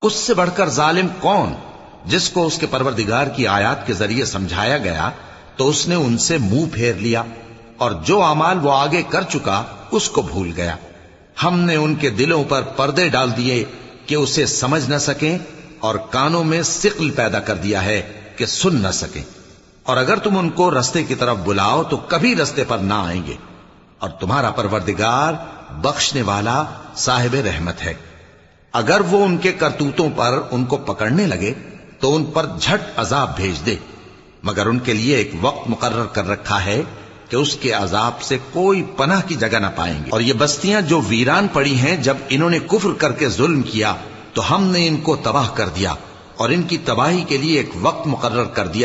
उससे बढ़कर जालिम कौन, जिसको उसके परवरदिगार की आयत के जरिए समझाया गया तो उसने उनसे मुंह फेर लिया, और जो अमाल वो आगे कर चुका उसको भूल गया। हमने उनके दिलों पर पर्दे डाल दिए कि उसे समझ न सकें, और कानों में सिक्ल पैदा कर दिया है कि सुन न सकें। और अगर तुम उनको रस्ते की तरफ बुलाओ तो कभी रस्ते पर ना आएंगे। और तुम्हारा परवरदिगार बख्शने वाला साहिब रहमत है। अगर वो उनके करतूतों पर उनको पकड़ने लगे तो उन पर झट अजाब भेज दे, मगर उनके लिए एक वक्त मुकर्रर कर रखा है कि उसके अजाब से कोई पनाह की जगह न पाएंगे। और ये बस्तियां जो वीरान पड़ी हैं, जब इन्होंने कुफ्र करके जुल्म किया तो हमने इनको तबाह कर दिया, और इनकी तबाही के लिए एक वक्त मुकर्रर कर दिया